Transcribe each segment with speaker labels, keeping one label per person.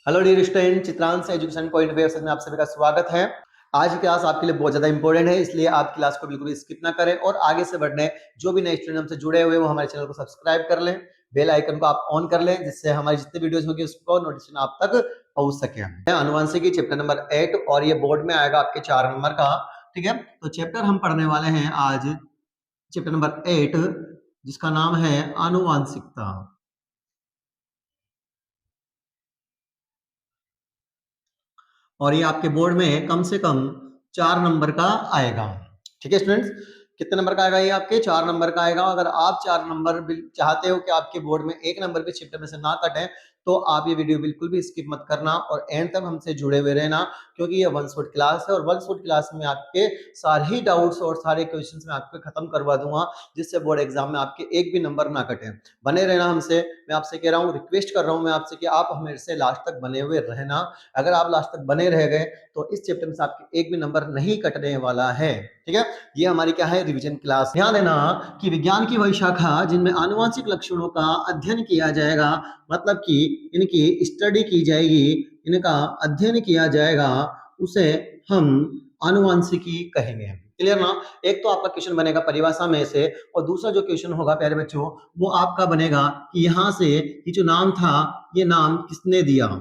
Speaker 1: Hello dear student, Chitransh education point of view में आप सभी का स्वागत है। आज की क्लास आपके लिए बहुत ज्यादा इंपॉर्टेंट है, इसलिए आप क्लास को बिल्कुल भी स्किप ना करें और आगे से बढ़ने जो भी नए स्टूडेंट हमसे जुड़े हुए वो हमारे चैनल को सब्सक्राइब कर लें, बेल आइकन को आप ऑन कर लें, जिससे हमारी जितनी वीडियोस होगी उसको नोटिफिकेशन आप तक पहुंच सके। अनुवांशिकी चैप्टर नंबर 8 और ये बोर्ड में आएगा आपके 4 नंबर का। ठीक है, तो चैप्टर हम पढ़ने वाले हैं आज चैप्टर नंबर 8, जिसका नाम है आनुवांशिकता। और ये आपके बोर्ड में कम से कम 4 नंबर का आएगा। ठीक है स्टूडेंट्स, कितने नंबर का आएगा? ये आपके 4 नंबर का आएगा। अगर आप 4 नंबर चाहते हो कि आपके बोर्ड में 1 नंबर के चैप्टर में से ना कटे, तो आप ये वीडियो बिल्कुल भी स्किप मत करना और एंड तक हमसे जुड़े हुए रहना, क्योंकि ये वन शॉट क्लास है और वन शॉट क्लास में आपके सारे ही डाउट्स और सारे क्वेश्चंस मैं आपको खत्म करवा दूंगा, जिससे बोर्ड एग्जाम में आपके एक भी नंबर ना कटे। बने रहना हमसे, मैं आपसे कह रहा हूँ, रिक्वेस्ट कर रहा हूँ मैं आपसे कि आप हमें से लास्ट तक बने हुए रहना। अगर आप लास्ट तक बने रह गए तो इस चैप्टर में से आपके एक भी नंबर नहीं कटने वाला है। ठीक है, ये हमारी क्या है, रिवीजन क्लास। ध्यान देना कि विज्ञान की वही शाखा जिनमें आनुवंशिक लक्षणों का अध्ययन किया जाएगा, मतलब कि इनकी स्टडी की जाएगी, इनका अध्ययन किया जाएगा, उसे हम आनुवंशिकी कहेंगे। क्लियर ना? एक तो आपका क्वेश्चन बनेगा परिभाषा में से, और दूसरा जो क्वेश्चन होगा प्यारे बच्चों वो आपका बनेगा कि यहाँ से ये जो नाम था ये नाम किसने दिया।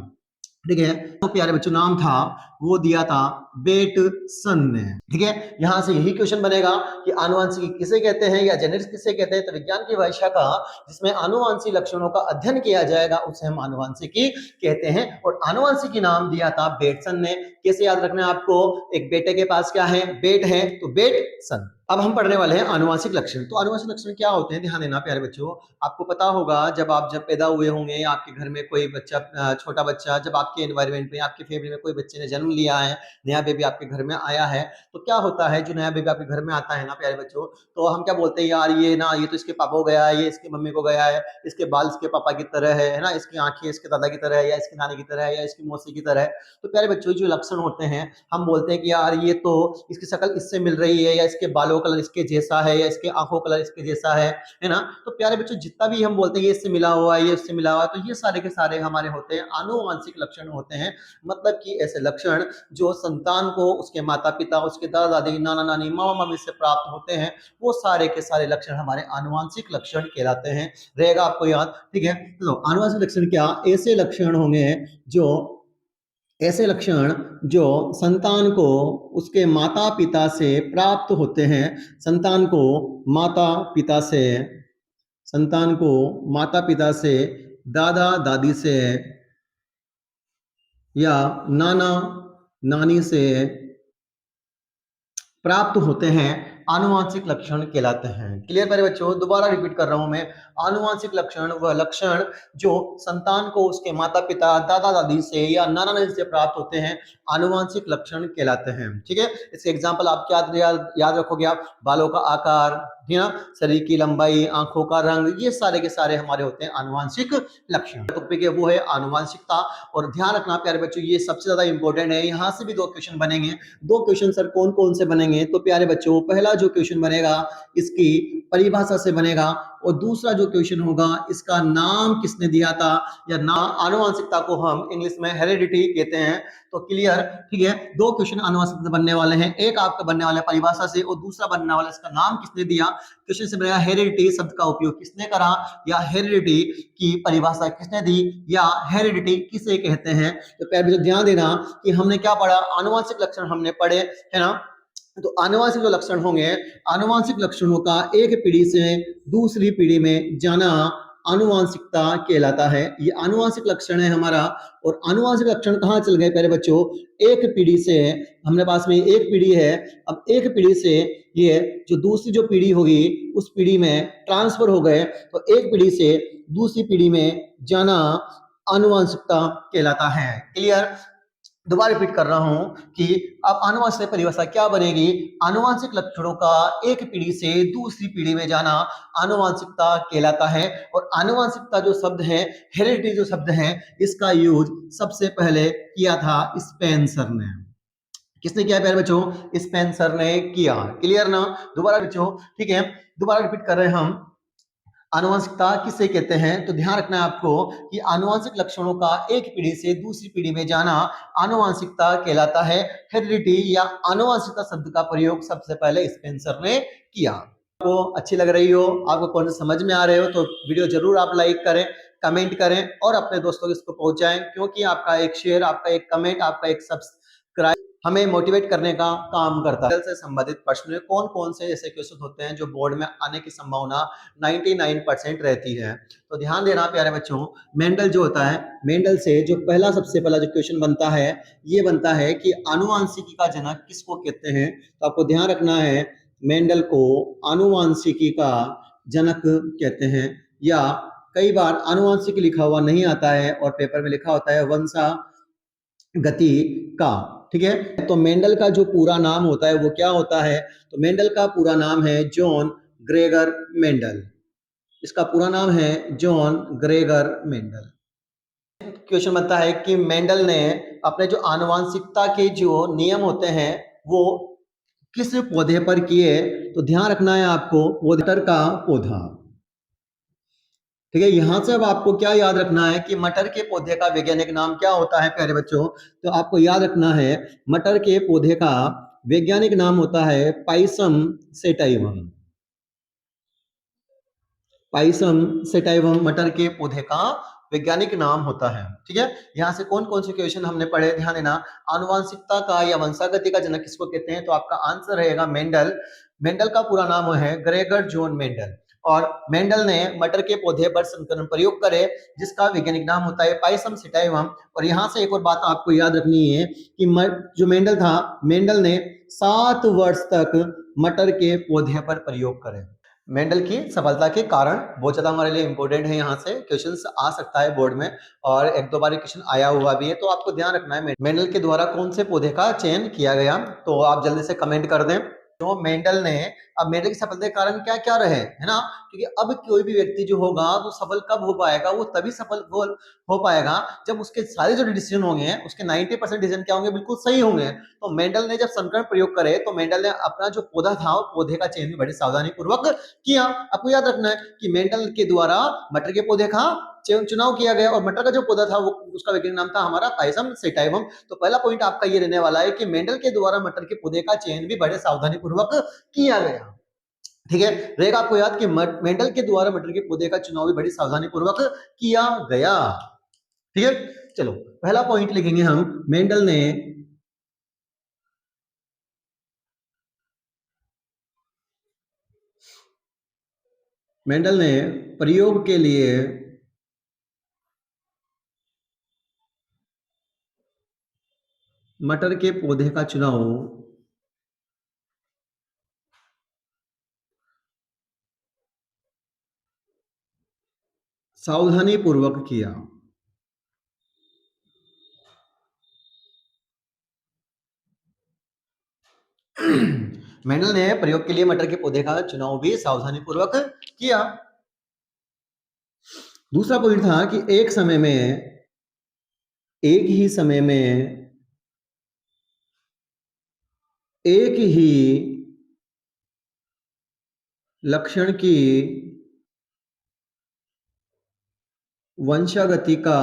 Speaker 1: ठीक है, तो प्यारे बच्चों नाम था वो दिया था बेटसन ने। ठीक है, यहां से यही क्वेश्चन बनेगा कि आनुवंशिकी किसे कहते हैं या जेनेटिक्स किसे कहते हैं। तो विज्ञान की वह शाखा जिसमें आनुवंशिक लक्षणों का अध्ययन किया जाएगा उसे हम आनुवंशिकी कहते हैं। और आनुवंशिकी नाम दिया था बेटसन ने। कैसे याद रखना है आपको? एक बेटे के पास क्या है? बेट है, तो बेटसन। अब हम पढ़ने वाले हैं आनुवंशिक लक्षण। तो आनुवंशिक लक्षण क्या होते हैं, ध्यान देना प्यारे बच्चों। आपको पता होगा जब पैदा हुए होंगे, आपके घर में कोई बच्चा, छोटा बच्चा, जब आपके एनवायरमेंट में, आपके फैमिली में कोई बच्चे ने जन्म लिया है, नया बेबी आपके घर में आया है, तो क्या होता है, जो नया बेबी आपके घर में आता है ना प्यारे बच्चों, तो हम क्या बोलते हैं, यार ये ना, ये तो इसके पापा को गया है, ये इसकी मम्मी को गया है, इसके बाल इसके पापा की तरह है ना, इसकी आंखें इसके दादा की तरह है, या इसकी नानी की तरह है, या इसकी मौसी की तरह है। तो प्यारे बच्चों जो लक्षण होते हैं हम बोलते हैं कि यार ये तो इसकी शक्ल इससे मिल रही है, या इसके बालों का कलर इसके जैसा है, या इसके आंखों का कलर इसके जैसा है ना। तो प्यारे बच्चों जितना भी हम बोलते हैं ये इससे मिला हुआ है, ये इससे मिला हुआ है, तो ये सारे के सारे हमारे होते हैं आनुवंशिक लक्षण होते हैं। मतलब कि ऐसे लक्षण जो संतान को उसके माता पिता, उसके दादा दादी, नाना नानी, मामा मामी से प्राप्त होते हैं, वो सारे के सारे लक्षण हमारे आनुवंशिक लक्षण कहलाते हैं। रहेगा आपको याद? ठीक है, तो आनुवंशिक लक्षण क्या? ऐसे लक्षण होंगे जो ऐसे लक्षण जो संतान को उसके माता पिता से प्राप्त होते हैं। संतान को माता पिता से संतान को माता पिता से, दादा दादी से, या नाना नानी से प्राप्त होते हैं, आनुवंशिक लक्षण कहलाते हैं। क्लियर मेरे बच्चों? दोबारा रिपीट कर रहा हूं मैं। आनुवंशिक लक्षण वह लक्षण जो संतान को उसके माता पिता, दादा दादी से या नाना नानी से प्राप्त होते हैं, आनुवंशिक लक्षण कहलाते हैं। ठीक है, इसके एग्जाम्पल आप क्या याद रखोगे? आप बालों का आकार, शरीर की लंबाई, आंखों का रंग, ये सारे के सारे हमारे होते हैं आनुवंशिक लक्षण। टॉपिक है वो है आनुवंशिकता। और ध्यान रखना प्यारे बच्चों, ये सबसे ज्यादा इंपॉर्टेंट है। यहाँ से भी 2 क्वेश्चन बनेंगे। 2 क्वेश्चन सर कौन कौन से बनेंगे? तो प्यारे बच्चों पहला जो क्वेश्चन बनेगा इसकी परिभाषा से बनेगा, और दूसरा जो क्वेश्चन होगा इसका नाम किसने दिया था, या नाम। आनुवंशिकता को हम इंग्लिश में हेरिडिटी कहते हैं। तो क्लियर? ठीक है, 2 क्वेश्चन आनुवंशिकता बनने वाले हैं। एक आपका बनने वाला है परिभाषा से, और दूसरा बनने वाला इसका नाम किसने दिया। क्वेश्चन से बनेगा हेरिडिटी शब्द का उपयोग किसने करा, या हेरिडिटी की परिभाषा किसने दी, या हेरिडिटी किसे कहते हैं। तो प्यारे ध्यान देना कि हमने क्या पढ़ा, आनुवंशिक लक्षण हमने पढ़े, है ना। तो आनुवंशिक जो लक्षण होंगे, आनुवंशिक लक्षणों का एक पीढ़ी से दूसरी पीढ़ी में जाना आनुवंशिकता कहलाता है। ये आनुवंशिक लक्षण है हमारा। और आनुवंशिक लक्षण कहाँ चल गए प्यारे बच्चों? एक पीढ़ी से, हमारे पास में एक पीढ़ी है, अब एक पीढ़ी से ये जो दूसरी जो पीढ़ी होगी उस पीढ़ी में ट्रांसफर हो गए, तो एक पीढ़ी से दूसरी पीढ़ी में जाना आनुवंशिकता कहलाता है। क्लियर? दोबारा रिपीट कर रहा हूं कि अब आनुवंशिक परिभाषा क्या बनेगी। आनुवंशिक लक्षणों का एक पीढ़ी से दूसरी पीढ़ी में जाना आनुवंशिकता कहलाता है। और आनुवंशिकता जो शब्द है, हेरिडिटी जो शब्द है, इसका यूज सबसे पहले किया था स्पेंसर ने। किसने किया प्यारे बच्चों? स्पेंसर ने किया। क्लियर ना? दोबारा बच्चों, ठीक है, दोबारा रिपीट कर रहे हैं हम। आनुवंशिकता किसे कहते हैं? तो ध्यान रखना है आपको कि आनुवंशिक लक्षणों का एक पीढ़ी से दूसरी पीढ़ी में जाना आनुवंशिकता कहलाता है। हेरिडिटी या आनुवंशिकता शब्द का प्रयोग सबसे पहले स्पेंसर ने किया। आपको अच्छी लग रही हो, आपको कौन समझ में आ रहे हो, तो वीडियो जरूर आप लाइक करें, कमेंट करें और अपने दोस्तों को इसको पहुंचाएं, क्योंकि आपका एक शेयर, आपका एक कमेंट, आपका एक सब्सक्राइब हमें मोटिवेट करने का काम करता है। से संबंधित प्रश्न कौन कौन से ऐसे क्वेश्चन होते हैं जो बोर्ड में आने की संभावना 99% रहती है? तो ध्यान देना प्यारे बच्चों, मेंडल जो होता है, मेंडल से जो सबसे पहला जो क्वेश्चन बनता है, ये बनता है कि आनुवांशिकी का जनक किसको कहते हैं? तो आपको ध्यान रखना है, मेंडल को आनुवांशिकी का जनक कहते हैं, या कई बार आनुवांशिकी लिखा हुआ नहीं आता है और पेपर में लिखा होता है वंशागति का। ठीक है, तो मेंडल का जो पूरा नाम होता है वो क्या होता है? तो मेंडल का पूरा नाम है जॉन ग्रेगर मेंडल। इसका पूरा नाम है जॉन ग्रेगर मेंडल। क्वेश्चन बनता है कि मेंडल ने अपने जो आनुवांशिकता के जो नियम होते हैं वो किस पौधे पर किए? तो ध्यान रखना है आपको, मटर का पौधा। ठीक है, यहां से अब आपको क्या याद रखना है कि मटर के पौधे का वैज्ञानिक नाम क्या होता है प्यारे बच्चों? तो आपको याद रखना है, मटर के पौधे का वैज्ञानिक नाम होता है पाइसम सेटाइवम। पाइसम सेटाइवम मटर के पौधे का वैज्ञानिक नाम होता है। ठीक है, यहाँ से कौन कौन से क्वेश्चन हमने पढ़े, ध्यान देना। आनुवांशिकता का या वंशागति का जनक किसको कहते हैं? तो आपका आंसर रहेगा मेंडल। मेंडल का पूरा नाम है ग्रेगर जॉन मेंडल, और मेंडल ने मटर के पौधे पर संकरण प्रयोग करे जिसका वैज्ञानिक नाम होता है पाइसम सेटाइवम। और यहाँ से एक और बात आपको याद रखनी है कि जो मेंडल था, मेंडल ने 7 वर्ष तक मटर के पौधे पर प्रयोग करे। मेंडल की सफलता के कारण बहुत ज्यादा हमारे लिए इंपॉर्टेंट है, यहाँ से क्वेश्चंस आ सकता है बोर्ड में, और एक दो बार क्वेश्चन आया हुआ भी है, तो आपको ध्यान रखना है मेंडल के द्वारा कौन से पौधे का चयन किया गया। तो आप जल्दी से कमेंट कर दें। तो मेंडल ने, अब मेंडल की सफलता के कारण क्या क्या रहे, है ना? क्योंकि अब कोई भी व्यक्ति जो होगा वो सफल कब हो पाएगा? वो तभी सफल हो पाएगा जब उसके सारे जो डिसीजन होंगे, उसके 90% डिसीजन क्या होंगे? बिल्कुल सही होंगे। तो मेंडल ने जब संकरण प्रयोग करे तो मेंडल ने अपना जो पौधा था, पौधे का चयन भी बड़ी सावधानी पूर्वक किया। आपको याद रखना है कि मेंडल के द्वारा मटर के पौधे का चुनाव किया गया, और मटर का जो पौधा था वो उसका वैज्ञानिक नाम था हमारा पाइसम सेटाइवम। तो पहला पॉइंट आपका ये रहने वाला है कि मेंडल के द्वारा मटर के पौधे का चयन भी बड़े सावधानी पूर्वक किया गया। ठीक है, रहेगा आपको याद कि मेंडल के द्वारा मटर के पौधे का चुनाव भी बड़ी सावधानी पूर्वक किया गया। ठीक है, चलो पहला पॉइंट लिखेंगे हम, मेंडल ने प्रयोग के लिए मटर के पौधे का चुनाव सावधानी पूर्वक किया। मेंडल ने प्रयोग के लिए मटर के पौधे का चुनाव भी सावधानी पूर्वक किया। दूसरा पॉइंट था कि एक ही समय में एक ही लक्षण की वंशागति का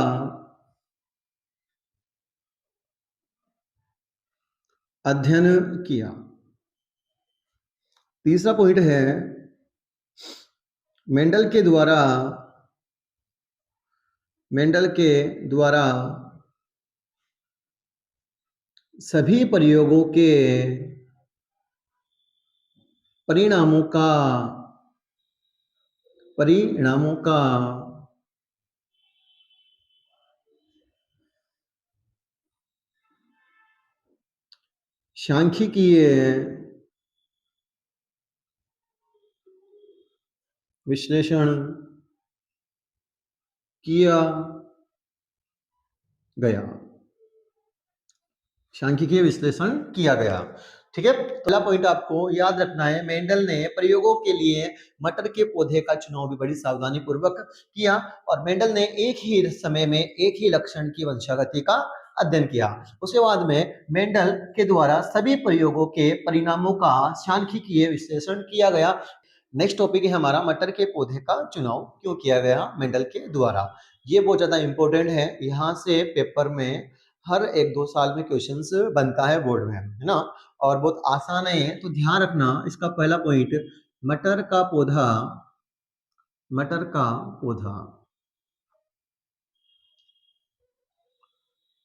Speaker 1: अध्ययन किया। तीसरा पॉइंट है, मेंडल के द्वारा सभी प्रयोगों के परिणामों का सांख्यिकीय विश्लेषण किया गया। सांख्यिकीय विश्लेषण किया गया। ठीक है, पहला पॉइंट आपको याद रखना है, मेंडल ने प्रयोगों के लिए मटर के पौधे का चुनाव भी बड़ी सावधानी पूर्वक किया, और मेंडल ने एक ही समय में एक ही लक्षण की वंशागति का अध्ययन किया। उसके बाद में मेंडल के द्वारा सभी प्रयोगों के परिणामों का सांख्यिकीय विश्लेषण किया गया। नेक्स्ट टॉपिक है हमारा मटर के पौधे का चुनाव क्यों किया गया मेंडल के द्वारा। ये बहुत ज्यादा इंपॉर्टेंट है, यहाँ से पेपर में हर 1-2 साल में क्वेश्चंस बनता है बोर्ड में, है ना, और बहुत आसान है, तो ध्यान रखना। इसका पहला पॉइंट, मटर का पौधा, मटर का पौधा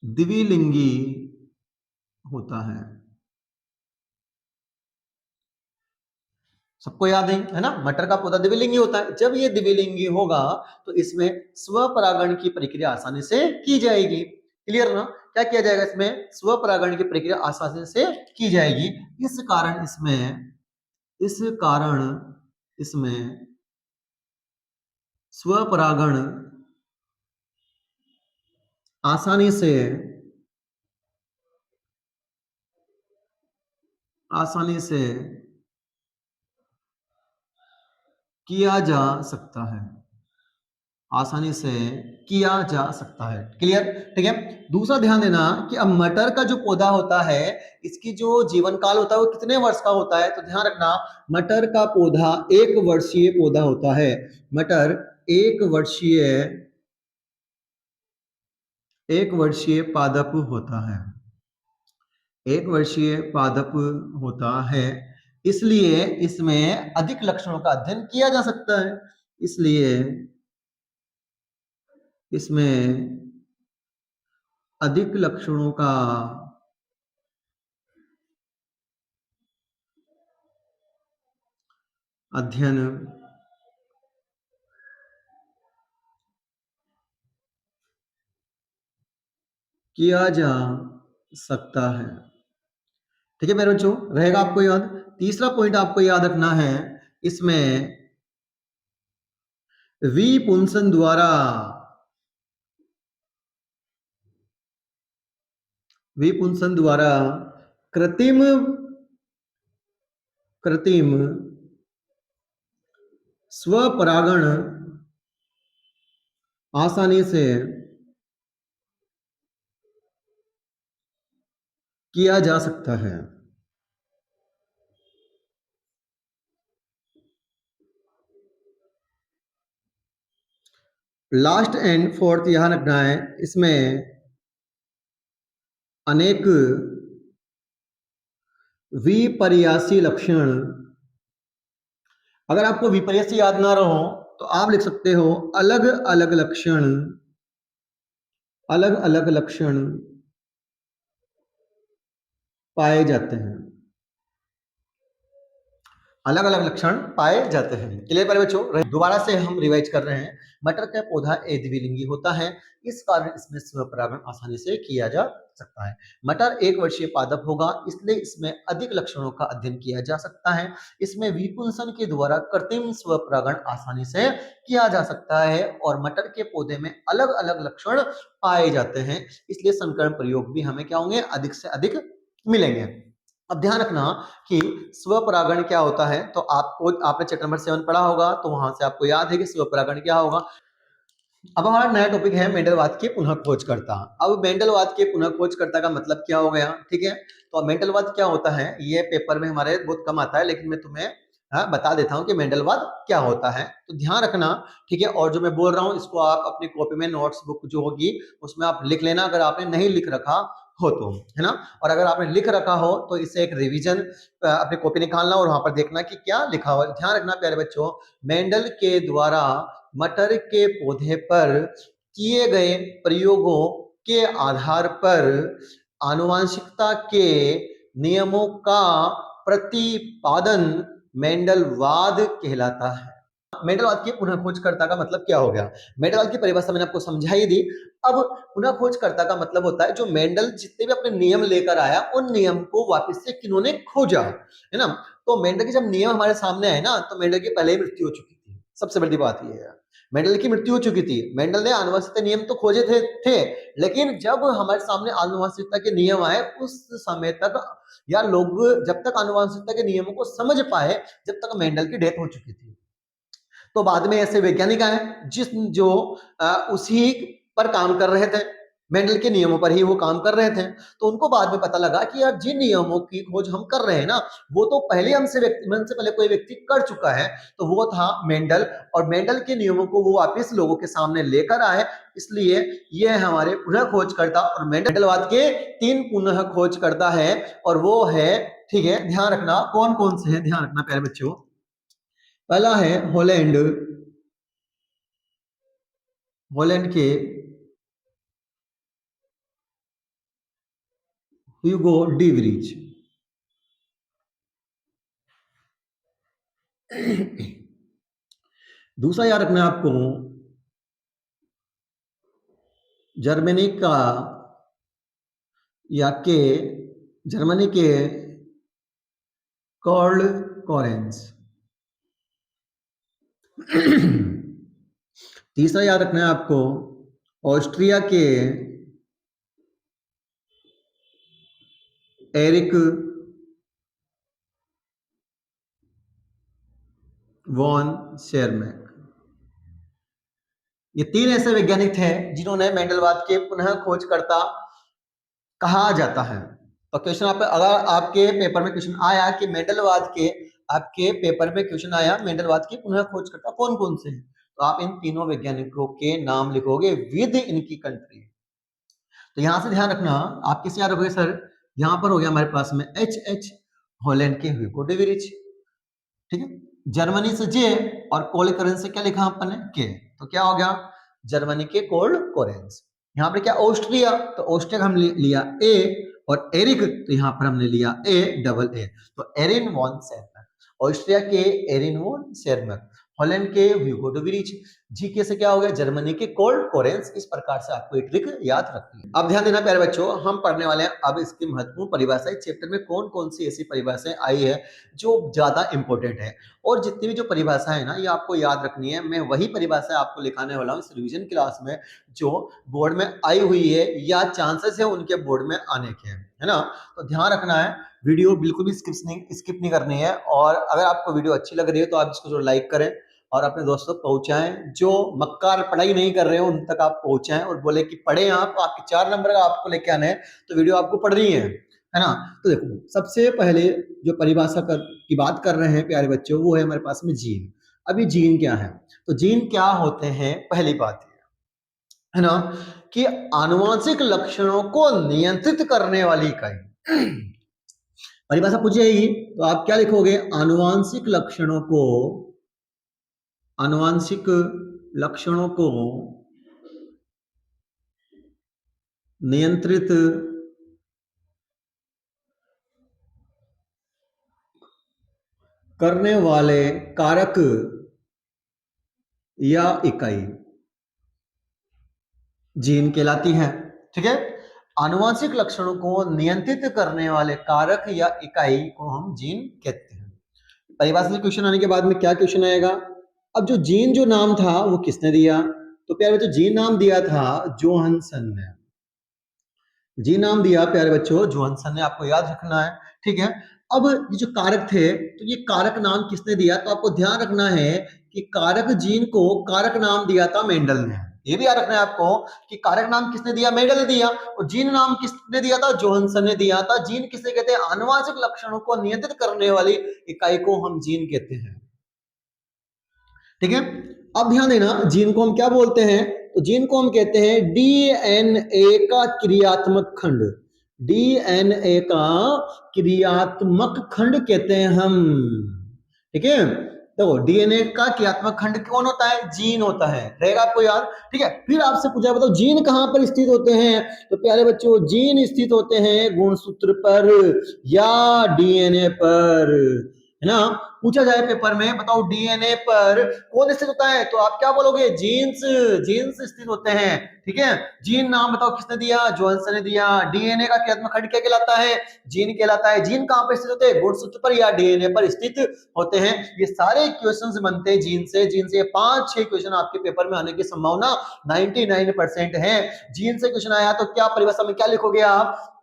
Speaker 1: द्विलिंगी होता है। सबको याद है ना, मटर का पौधा द्विलिंगी होता है। जब ये द्विलिंगी होगा तो इसमें स्वपरागण की प्रक्रिया आसानी से की जाएगी। क्लियर ना? क्या किया जाएगा इसमें? स्वपरागण की प्रक्रिया आसानी से की जाएगी। इस कारण इसमें स्वपरागण आसानी से किया जा सकता है, आसानी से किया जा सकता है। क्लियर? ठीक है। दूसरा ध्यान देना कि अब मटर का जो पौधा होता है, इसकी जो जीवन काल होता है वो कितने वर्ष का होता है, तो ध्यान रखना, मटर का पौधा 1 वर्षीय पौधा होता है। मटर 1 वर्षीय, 1 वर्षीय पादप होता है, 1 वर्षीय पादप होता है। इसलिए इसमें अधिक लक्षणों का अध्ययन किया जा सकता है, इसलिए इसमें अधिक लक्षणों का अध्ययन किया जा सकता है। ठीक है मेरे बच्चों, रहेगा आपको याद। तीसरा पॉइंट आपको याद रखना है, इसमें विपुंसन द्वारा, विपुंसन द्वारा कृत्रिम, कृत्रिम स्वपरागण आसानी से किया जा सकता है। लास्ट एंड फोर्थ यहां रखना है, इसमें अनेक विपर्यासी लक्षण, अगर आपको विपर्यासी याद ना रहो तो आप लिख सकते हो अलग अलग लक्षण, अलग अलग लक्षण पाए जाते हैं, अलग अलग लक्षण पाए जाते हैं। क्लियर पर बच्चों? दोबारा से हम रिवाइज कर रहे हैं। मटर का पौधा द्विलिंगी होता है, इस कारण इसमें स्वपरागण आसानी से किया जा सकता है। मटर 1 वर्षीय पादप होगा, इसलिए इसमें अधिक लक्षणों का अध्ययन किया जा सकता है। इसमें विपुंसन के द्वारा कृत्रिम स्वपरागण आसानी से किया जा सकता है और मटर के पौधे में अलग अलग लक्षण पाए जाते हैं, इसलिए संकरण प्रयोग भी हमें क्या होंगे? अधिक से अधिक मिलेंगे। अब ध्यान रखना कि स्वपरागण क्या होता है, तो आपको, आपने चैप्टर नंबर 7 पढ़ा होगा, तो वहां से आपको याद है कि स्वपरागण क्या होगा। अब हमारा नया टॉपिक है मेंडलवाद के पुनः खोजकर्ता। अब मेंडलवाद के पुनः खोजकर्ता का मतलब क्या हो गया? ठीक है, तो मेंडलवाद क्या होता है, ये पेपर में हमारे बहुत कम आता है, लेकिन मैं तुम्हें बता देता हूं कि मेंडलवाद क्या होता है, तो ध्यान रखना। ठीक है, और जो मैं बोल रहा हूं इसको आप अपनी कॉपी में, नोट्स बुक जो होगी उसमें आप लिख लेना, अगर आपने नहीं लिख रखा हो तो, है ना, और अगर आपने लिख रखा हो तो इसे एक रिवीजन अपनी कॉपी निकालना और वहां पर देखना कि क्या लिखा हुआ। ध्यान रखना प्यारे बच्चों, मेंडल के द्वारा मटर के पौधे पर किए गए प्रयोगों के आधार पर आनुवंशिकता के नियमों का प्रतिपादन मेंडलवाद कहलाता है। मेंडलवाद की पुनः खोजकर्ता का मतलब क्या हो गया? मेंडलवाद की परिभाषा मैंने आपको समझाई दी। अब पुनः खोजकर्ता का मतलब होता है जो मेंडल जितने भी अपने नियम लेकर आया, उन नियम को वापस से किन्होंने खोजा, है ना। तो मेंडल के जब नियम हमारे सामने आए ना, तो मेंडल की पहले ही मृत्यु हो चुकी थी। सबसे बड़ी बात यह है, मेंडल की मृत्यु हो चुकी थी। मेंडल ने आनुवंशिकता नियम तो खोजे थे, लेकिन जब हमारे सामने आनुवंशिकता के नियम आए उस समय तक, या लोग जब तक आनुवंशिकता के नियमों को समझ पाए, जब तक मेंडल की डेथ हो चुकी थी। तो बाद में ऐसे वैज्ञानिक आए जिस जो उसी पर काम कर रहे थे, मेंडल के नियमों पर ही वो काम कर रहे थे। तो उनको बाद में पता लगा कि यार जिन नियमों की खोज हम कर रहे हैं ना, वो तो पहले हमसे पहले कोई व्यक्ति कर चुका है, तो वो था मेंडल। और मेंडल के नियमों को वो वापस लोगों के सामने लेकर आए, इसलिए ये है हमारे पुनः खोजकर्ता। और मेंडलवाद के 3 पुनः खोजकर्ता है, और वो है, ठीक है, ध्यान रखना कौन कौन से हैं, ध्यान रखना प्यारे बच्चों। पहला है हॉलैंड के ह्यूगो डी वरीज। दूसरा याद रखना है आपको, जर्मनी का या के जर्मनी के कार्ल कोरेंस। तीसरा याद रखना है आपको, ऑस्ट्रिया के एरिक वॉन शेरमैक। ये 3 ऐसे वैज्ञानिक थे जिन्होंने मेंडलवाद के पुनः खोजकर्ता कहा जाता है। तो क्वेश्चन अगर आपके पेपर में क्वेश्चन आया कि मेंडलवाद के, आपके पेपर में क्वेश्चन आया मेंडलवाद के पुनः खोजकर्ता कौन कौन से हैं, तो आप इन तीनों वैज्ञानिकों के नाम लिखोगे विद इनकी कंट्री। तो यहां से ध्यान रखना, आप किसे याद रखोगे सर, यहां पर हो गया हमारे पास में एच हॉलैंड के ह्यूगो डे वरीज, ठीक है। जर्मनी से जे और कोल करेंस से क्या लिखा अपन ने, के, तो क्या हो गया जर्मनी के कोल्ड कोरेंस। यहाँ पे क्या ऑस्ट्रिया, तो ऑस्ट्रिया हम लिया ए, और एरिक तो यहाँ पर हमने लिया ए डबल ए, तो एरिन वॉन शेरमैक। ऑस्ट्रिया के एरिन वॉन शेरमैक, हॉलैंड के ह्यूगो डे वरीज, जी के से क्या हो गया जर्मनी के कोल्ड कोरेंस। इस प्रकार से आपको एक ट्रिक याद रखनी है। अब ध्यान देना प्यारे बच्चों, हम पढ़ने वाले हैं अब इसकी महत्वपूर्ण परिभाषा। इस चैप्टर में कौन कौन सी ऐसी परिभाषाएं आई है जो ज्यादा इंपॉर्टेंट है, और जितनी भी जो परिभाषा है ना ये आपको याद रखनी है। मैं वही परिभाषा आपको लिखाने वाला हूँ इस रिवीजन क्लास में जो बोर्ड में आई हुई है या चांसेस है उनके बोर्ड में आने के, है ना। तो ध्यान रखना है, वीडियो बिल्कुल भी स्किप नहीं करनी है। और अगर आपको वीडियो अच्छी लग रही है तो आप इसको जो लाइक करें और अपने दोस्तों तक पहुंचाएं। जो मक्कार पढ़ाई नहीं कर रहे हो उन तक आप पहुंचाएं और बोले कि पढ़े आप, आपके 4 नंबर का आपको लेके आने हैं, तो वीडियो आपको पढ़नी है ना। तो देखो सबसे पहले जो परिभाषा की बात कर रहे हैं प्यारे बच्चों, वो है हमारे पास में जीन। अभी जीन क्या है, तो जीन क्या होते हैं, पहली बात है ना कि आनुवांशिक लक्षणों को नियंत्रित करने वाली इकाई। परिभाषा पूछी जाएगी तो आप क्या लिखोगे, आनुवांशिक लक्षणों को नियंत्रित करने वाले कारक या इकाई जीन कहलाती है, ठीक है। आनुवांशिक लक्षणों को नियंत्रित करने वाले कारक या इकाई को हम जीन कहते हैं। परिभाषा से क्वेश्चन आने के बाद में क्या क्वेश्चन आएगा, अब जो जीन जो नाम था वो किसने दिया, तो प्यारे बच्चों जीन नाम दिया था जोहानसन ने। जी नाम दिया प्यारे बच्चों जोहानसन ने, आपको याद रखना है, ठीक है। अब ये जो कारक थे, तो ये कारक नाम किसने दिया, तो आपको ध्यान रखना है कि कारक जीन को कारक नाम दिया था मेंडल ने। ये भी याद रखना है आपको कि कारक नाम किसने दिया, मेंडल ने दिया, और जीन नाम किसने दिया था, जोहानसन ने दिया था। जीन किसे कहते हैं, आनुवांशिक लक्षणों को नियंत्रित करने वाली इकाई को हम जीन कहते हैं, ठीक है। अब ध्यान देना, जीन को हम क्या बोलते हैं, तो जीन को हम कहते हैं डीएनए का क्रियात्मक खंड। डीएनए का क्रियात्मक खंड कहते हैं हम, ठीक है। तो डीएनए का क्रियात्मक खंड कौन होता है, जीन होता है, रहेगा आपको याद, ठीक है। फिर आपसे पूछा बताओ जीन कहां पर स्थित होते हैं, तो प्यारे बच्चों जीन स्थित होते हैं गुणसूत्र पर या डीएनए पर, है ना। पूछा जाए पेपर में बताओ डीएनए पर कौन स्थित होता है, तो आप क्या बोलोगे, जीन्स, जीन्स स्थित होते हैं, ठीक है। जीन नाम बताओ किसने दिया, जोहानसन ने दिया। डीएनए का क्रियात्मक खंड क्या कहलाता है, जीन कहलाता है। जीन कहां पर स्थित होते हैं, गुणसूत्र पर या डीएनए पर स्थित होते हैं। ये सारे क्वेश्चंस बनते हैं जीन से। जीन से 5-6 क्वेश्चन आपके पेपर में आने की संभावना 99% है। जीन से क्वेश्चन आया तो क्या परिभाषा में क्या लिखोगे आप,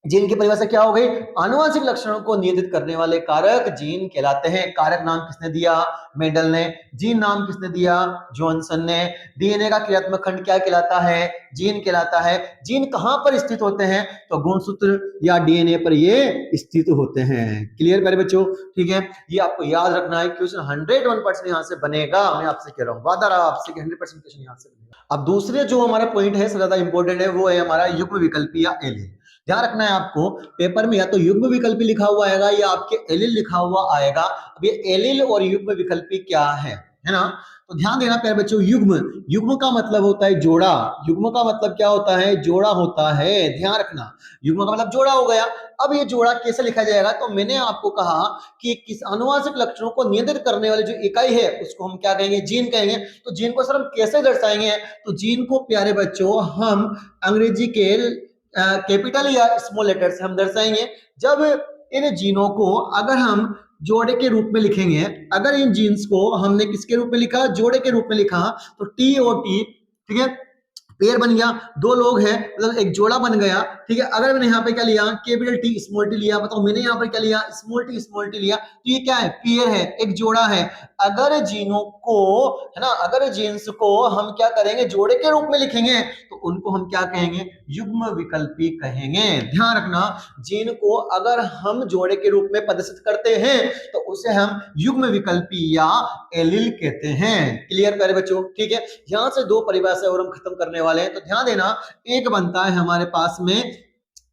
Speaker 1: जीन की परिभाषा क्या हो गई? आनुवंशिक लक्षणों को नियंत्रित करने वाले कारक जीन कहलाते हैं। कारक नाम किसने दिया? मेंडल ने। जीन नाम किसने दिया? जॉनसन ने। डीएनए का क्रियात्मक खंड क्या कहलाता है? जीन कहलाता है। जीन कहां पर स्थित होते हैं? तो गुणसूत्र या डीएनए पर ये स्थित होते हैं। क्लियर प्यारे बच्चों? ठीक है, ये आपको याद रखना है। क्वेश्चन 101% यहां से बनेगा, मैं आपसे कह रहा हूं, वादा रहा आपसे कि 100% क्वेश्चन यहां से बनेगा। अब दूसरे जो हमारा पॉइंट है सबसे ज्यादा इंपॉर्टेंट है, वो है हमारा युग्म विकल्पी या एलील। ध्यान रखना है आपको, पेपर में या तो युग्म विकल्पी लिखा हुआ आएगा या आपके एलील लिखा हुआ आएगा। अब ये एलील और युग्म विकल्पी क्या है ना? तो ध्यान देना प्यारे बच्चों, युग्म, युग्म का मतलब होता है जोड़ा। युग्म का मतलब क्या होता है? जोड़ा होता है। ध्यान रखना, युग्म का मतलब जोड़ा हो गया। अब ये जोड़ा कैसे लिखा जाएगा? तो मैंने आपको कहा कि किस आनुवंशिक लक्षणों को नियंत्रित करने वाली जो इकाई है उसको हम क्या कहेंगे? जीन कहेंगे। तो जीन को सर हम कैसे दर्शाएंगे? तो जीन को प्यारे बच्चों हम अंग्रेजी के कैपिटल या स्मॉल लेटर से हम दर्शाएंगे। जब इन जीनों को अगर हम जोड़े के रूप में लिखेंगे, अगर इन जीन्स को हमने किसके रूप में लिखा? जोड़े के रूप में लिखा, तो टी ओ टी, ठीक है, पेयर बन गया। दो लोग हैं मतलब एक जोड़ा बन गया। ठीक है, अगर मैंने यहाँ पे क्या लिया? कैपिटल टी स्मॉल टी लिया। बताओ मैंने यहाँ पे क्या लिया? स्मॉल टी लिया। तो ये क्या है? पेयर है, एक जोड़ा है। अगर जीनों को, है ना, अगर जीन्स को हम क्या करेंगे? जोड़े के रूप में लिखेंगे तो उनको हम क्या कहेंगे? युग्म विकल्पी कहेंगे। ध्यान रखना, जीन को अगर हम जोड़े के रूप में प्रदर्शित करते हैं तो उसे हम युग्म विकल्पी या एलील कहते हैं। क्लियर प्यारे बच्चों? ठीक है, यहां से दो परिभाषा और हम खत्म करने वाले हैं। तो ध्यान देना, एक बनता है हमारे पास में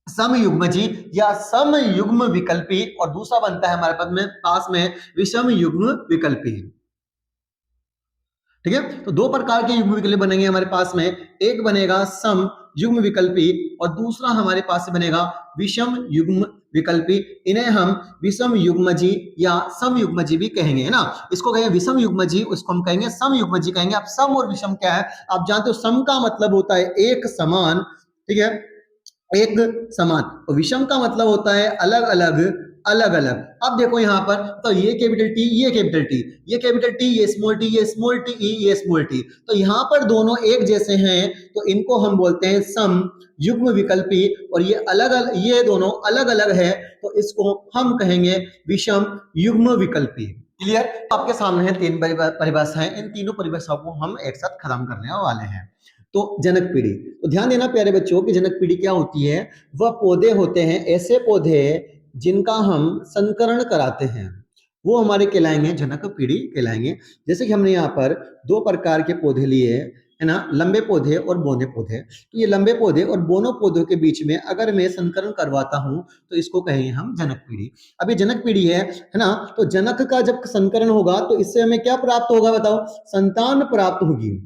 Speaker 1: समयुग्मजी या समयुग्म विकल्पी, और दूसरा बनता है हमारे पास में विषम युग्म विकल्पी। ठीक है, तो दो प्रकार के युग्म विकल्प बनेंगे हमारे पास में। एक बनेगा सम युग्म विकल्पी और दूसरा हमारे पास से बनेगा विषम युग्म विकल्पी। इन्हें हम विषम युग्मजी या सम युग्मजी भी कहेंगे, है ना। इसको कहेंगे विषम युग्मजी, उसको हम कहेंगे सम युग्मजी कहेंगे। आप सम और विषम क्या है आप जानते हो? सम का मतलब होता है एक समान, ठीक है, एक समान, और विषम का मतलब होता है अलग अलग, अलग अलग। अब देखो यहाँ पर, तो ये कैपिटल टी, ये कैपिटल टी, ये कैपिटल टी, ये स्मॉल टी, ये स्मॉल टी, ये स्मॉल टी, तो यहाँ पर दोनों एक जैसे हैं तो इनको हम बोलते हैं सम युग्म विकल्पी। और ये अलग अलग, ये दोनों अलग अलग है तो इसको हम कहेंगे विषम युग्म विकल्पी। क्लियर? आपके सामने है तीन परिभाषाएं, इन तीनों परिभाषाओं को हम एक साथ खत्म करने वाले हैं। तो जनक पीढ़ी, तो ध्यान देना प्यारे बच्चों की जनक पीढ़ी क्या होती है? वह पौधे होते हैं, ऐसे पौधे जिनका हम संकरण कराते हैं, वो हमारे कहलाएंगे जनक पीढ़ी कहलाएंगे। जैसे कि हमने यहाँ पर दो प्रकार के पौधे लिए, है ना, लंबे पौधे और बौने पौधे। तो ये लंबे पौधे और बोनो पौधों के बीच में अगर मैं संकरण करवाता हूं तो इसको कहेंगे हम जनक पीढ़ी। अब ये जनक पीढ़ी है ना, तो जनक का जब संकरण होगा तो इससे हमें क्या प्राप्त होगा? बताओ, संतान प्राप्त होगी।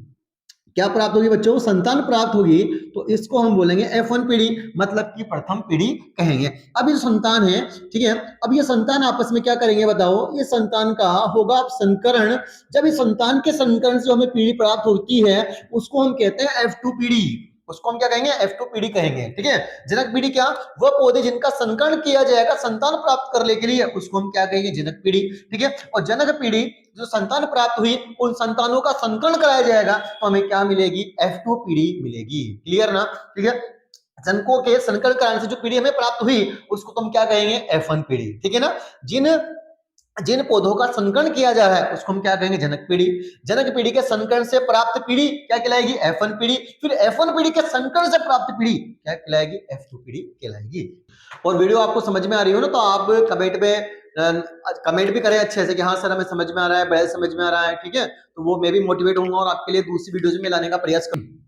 Speaker 1: क्या प्राप्त होगी बच्चों? संतान प्राप्त होगी। तो इसको हम बोलेंगे F1 पीढ़ी, मतलब कि प्रथम पीढ़ी कहेंगे। अब ये संतान है, ठीक है, अब ये संतान आपस में क्या करेंगे? बताओ, ये संतान का होगा संकरण। जब इस संतान के संकरण से हमें पीढ़ी प्राप्त होती है उसको हम कहते हैं F2 पीढ़ी, उसको हम क्या कहेंगे? F2 पीढ़ी कहेंगे। ठीक है, जनक पीढ़ी क्या? वह पौधे जिनका संकरण किया जाएगा संतान प्राप्त करने के लिए, उसको हम क्या कहेंगे? जनक पीढ़ी। ठीक है, और जनक पीढ़ी जो संतान प्राप्त हुई उन संतानों का संकरण कराया जाएगा तो हमें क्या मिलेगी? F2 पीढ़ी मिलेगी। क्लियर ना? ठीक है, जनकों के संकरण कराने से जो पीढ़ी हमें प्राप्त हुई उसको तुम क्या कहेंगे? F1 पीढ़ी। ठीक है ना, जिन जिन पौधों का संकरण किया जा रहा है उसको हम क्या कहेंगे? जनक पीढ़ी। जनक पीढ़ी के संकरण से प्राप्त पीढ़ी क्या कहलाएगी? F1 पीढ़ी। फिर F1 पीढ़ी के संकरण से प्राप्त पीढ़ी क्या कहलाएगी? F2 पीढ़ी कहलाएगी। और वीडियो आपको समझ में आ रही हो ना, तो आप कमेंट में कमेंट भी करें अच्छे से कि हाँ सर हमें समझ में आ रहा है, बड़े समझ में आ रहा है। ठीक है, तो वो मैं भी मोटिवेट होऊंगा और आपके लिए दूसरी वीडियोज में लाने का प्रयास करूंगा।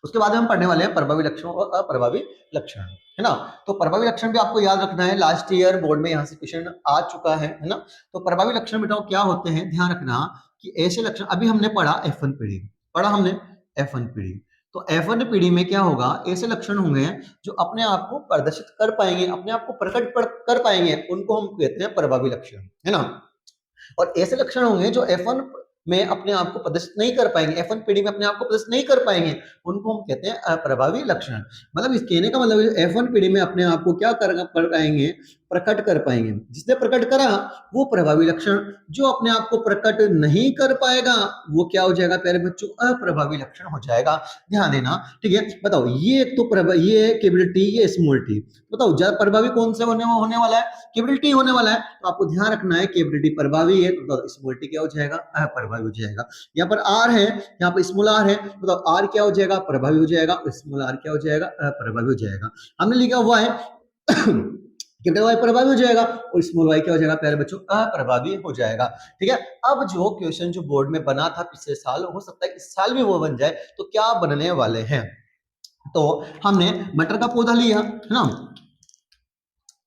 Speaker 1: उसके बाद हम पढ़ने वाले हैं प्रभावी लक्षण और अप्रभावी लक्षण, है ना। तो प्रभावी लक्षण भी आपको याद रखना है, लास्ट ईयर बोर्ड में यहाँ से क्वेश्चन आ चुका है ना। तो प्रभावी लक्षण बेटाओ क्या होते हैं? ध्यान रखना कि ऐसे लक्षण, अभी हमने पढ़ा F1 पीढ़ी, पढ़ा हमने F1 पीढ़ी। तो F1 पीढ़ी में क्या होगा? ऐसे लक्षण होंगे जो अपने आप को प्रदर्शित कर पाएंगे, अपने आप को प्रकट कर पाएंगे, उनको हम कहते हैं प्रभावी लक्षण, है ना। और ऐसे लक्षण होंगे जो F1 में अपने आप को प्रदर्शित नहीं कर पाएंगे, F1 पीढ़ी में अपने आप को प्रदर्शित नहीं कर पाएंगे, उनको हम कहते हैं अप्रभावी लक्षण। मतलब इस कहने का मतलब F1 पीढ़ी में अपने आप को क्या कर पाएंगे, प्रकट कर पाएंगे। जिसने प्रकट करा वो प्रभावी लक्षण, जो अपने आप को प्रकट नहीं कर पाएगा वो क्या हो जाएगा प्यारे बच्चों, अप्रभावी लक्षण हो जाएगा। ध्यान देना, ठीक है। बताओ ये एक तो ये केपिटल टी, ये स्मॉल टी, बताओ ज्यादा प्रभावी कौन से होने वाला है, केपिटल टी होने वाला है। तो आपको ध्यान रखना है केपिटल टी प्रभावी है तो स्मॉल टी क्या हो जाएगा, अप्रभावी हो जाएगा। यहाँ पर आर है, यहाँ पर स्मॉल आर है, बताओ आर क्या हो जाएगा, प्रभावी हो जाएगा, स्मॉल आर क्या हो जाएगा, अप्रभावी हो जाएगा। हमने लिखा हुआ है कैपिटल वाई प्रभावी हो जाएगा और स्मॉल वाई क्या हो जाएगा प्यारे बच्चों, अप्रभावी हो जाएगा। ठीक है। अब जो क्वेश्चन जो बोर्ड में बना था पिछले साल, हो सकता है इस साल भी वो बन जाए, तो क्या बनने वाले हैं। तो हमने मटर का पौधा लिया है ना,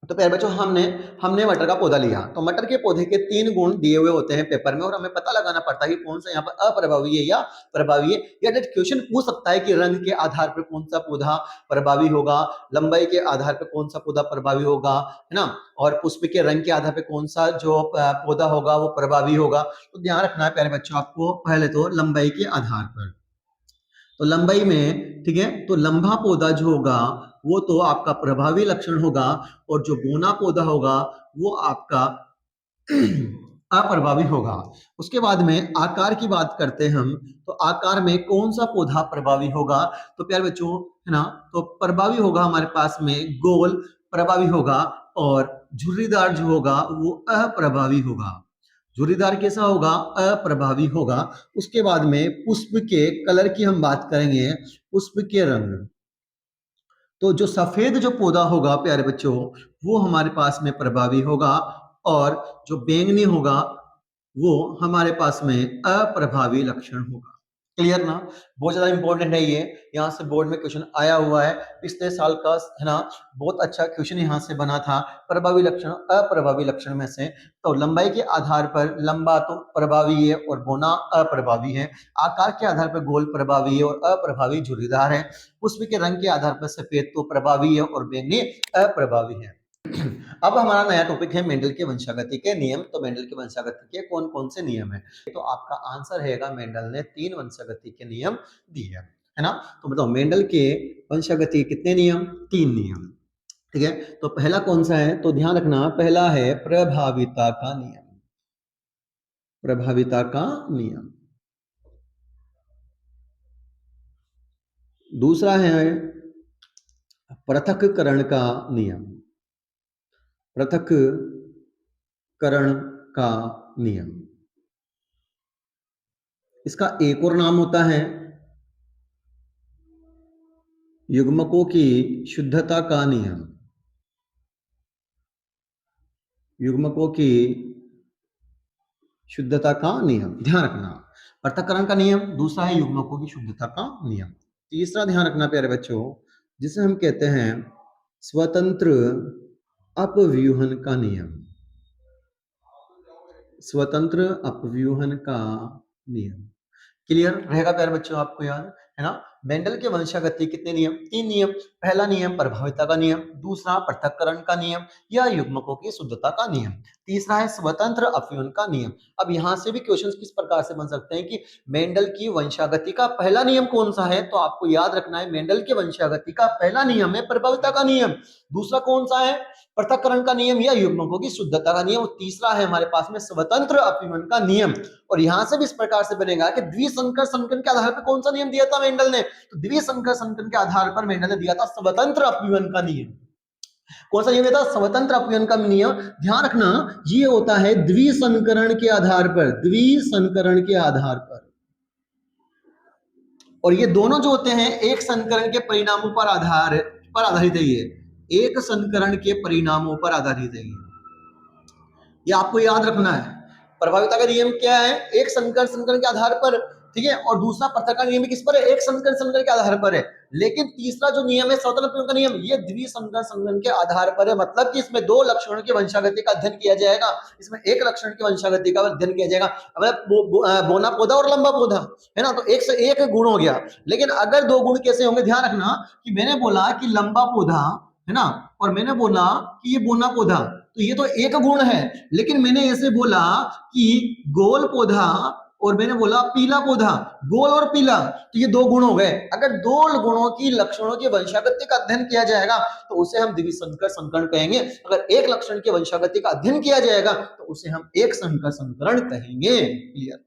Speaker 1: तो प्यारे बच्चों हमने मटर का पौधा लिया, तो मटर के पौधे के 3 गुण दिए हुए होते हैं पेपर में, और हमें पता लगाना पड़ता है कि कौन सा यहाँ पर अप्रभावी है या प्रभावी है। या डेट क्वेश्चन पूछ सकता है कि रंग के आधार पर कौन सा पौधा प्रभावी होगा, लंबाई के आधार पर कौन सा पौधा प्रभावी होगा, है ना, और पुष्प के रंग के आधार पर कौन सा जो पौधा होगा वो प्रभावी होगा। तो ध्यान रखना है प्यारे बच्चों आपको, पहले तो लंबाई के आधार पर, तो लंबाई में, ठीक है, तो लंबा पौधा जो होगा वो तो आपका प्रभावी लक्षण होगा, और जो बोना पौधा होगा वो आपका अप्रभावी होगा। उसके बाद में आकार की बात करते हैं हम, तो आकार में कौन सा पौधा प्रभावी होगा, तो प्यारे बच्चों है ना, तो प्रभावी होगा हमारे पास में गोल प्रभावी होगा, और झुर्रीदार जो होगा वो अप्रभावी होगा। झुर्रीदार कैसा होगा, अप्रभावी होगा। उसके बाद में पुष्प के कलर की हम बात करेंगे, पुष्प के रंग, तो जो सफेद जो पौधा होगा प्यारे बच्चों वो हमारे पास में प्रभावी होगा, और जो बैंगनी होगा वो हमारे पास में अप्रभावी लक्षण होगा। क्लियर ना, बहुत ज्यादा इंपॉर्टेंट है ये, यहाँ से बोर्ड में क्वेश्चन आया हुआ है पिछले साल का, है ना, बहुत अच्छा क्वेश्चन यहाँ से बना था प्रभावी लक्षण अप्रभावी लक्षण में से। तो लंबाई के आधार पर लंबा तो प्रभावी है और बोना अप्रभावी है, आकार के आधार पर गोल प्रभावी है और अप्रभावी झुर्रीदार है, पुष्प के रंग के आधार पर सफेद तो प्रभावी है और बैंगनी अप्रभावी है। अब हमारा नया टॉपिक है मेंडल के वंशागति के नियम। तो मेंडल के वंशागति के कौन कौन से नियम है, तो आपका आंसर रहेगा मेंडल ने 3 वंशागति के नियम दिए है ना। तो बताओ मेंडल के वंशागति के कितने नियम, 3 नियम। ठीक है, तो पहला कौन सा है, तो ध्यान रखना, पहला है प्रभाविता का नियम, प्रभाविता का नियम। दूसरा है पृथक्करण का नियम, पृथक्करण का नियम। इसका एक और नाम होता है युग्मकों की शुद्धता का नियम, युग्मकों की शुद्धता का नियम। ध्यान रखना, पृथक्करण का नियम, दूसरा है युग्मकों की शुद्धता का नियम, तीसरा ध्यान रखना प्यारे बच्चों जिसे हम कहते हैं स्वतंत्र अपव्यूहन का नियम, स्वतंत्र अपव्यूहन का नियम। क्लियर रहेगा प्यारे बच्चों आपको याद है ना। मेंडल के वंशागति कितने नियम, 3 नियम। पहला नियम प्रभाविता का नियम, दूसरा पृथक्करण का नियम या युग्मकों की शुद्धता का नियम, तीसरा है स्वतंत्र अपव्यूहन का नियम। अब यहां से भी क्वेश्चंस किस प्रकार से बन सकते हैं कि मेंडल की वंशागति का पहला नियम कौन सा है, तो आपको याद रखना है मेंडल के वंशागति का पहला नियम है प्रभाविता का नियम, दूसरा कौन सा है पृथक्करण का नियम या युग्मकों की शुद्धता का नियम, और तीसरा है हमारे पास में स्वतंत्र अपव्यूहन का नियम। और यहां से भी इस प्रकार से बनेगा कि द्विसंकर संकन के आधार पर कौन सा नियम दिया था मेंडल ने, तो द्विसंकर संकन के आधार पर मेंडल ने दिया था स्वतंत्र अपव्यूहन का नियम। कौन सा नियम दिया था, स्वतंत्र अपव्यूहन का नियम। ध्यान रखना ये होता है द्विसंकरण के आधार पर, द्विसंकरण के आधार पर, और ये दोनों जो होते हैं एक संकरण के परिणामों पर आधारित है, ये एक संकरण के परिणामों पर आधारित है, ये आपको याद रखना है। प्रभाविता का नियम क्या है, एक संकरण के आधार पर, ठीक है, और दूसरा पृथक्करण का नियम किस पर है, एक संकरण के आधार पर है। लेकिन तीसरा जो नियम है स्वतंत्र अपव्यूहन का नियम, ये द्विसंकरण के आधार पर है, मतलब कि इसमें 2 लक्षणों की वंशागति का अध्ययन किया जाएगा, इसमें एक लक्षण की वंशागति का अध्ययन किया जाएगा। मतलब बोना पौधा और लंबा पौधा है ना, तो एक से एक गुण हो गया। लेकिन अगर 2 गुण कैसे होंगे, ध्यान रखना कि मैंने बोला कि लंबा पौधा है ना, और मैंने बोला कि ये बोना पौधा, तो ये तो एक गुण है। लेकिन मैंने ऐसे बोला कि गोल पौधा और मैंने बोला पीला पौधा, गोल और पीला, तो ये दो गुण हो गए। अगर दो गुणों की लक्षणों के वंशागति का अध्ययन किया जाएगा तो उसे हम द्विसंकर संकरण कहेंगे। अगर एक लक्षण के वंशागति का अध्ययन किया जाएगा तो उसे हम एक संकर संकरण कहेंगे। क्लियर।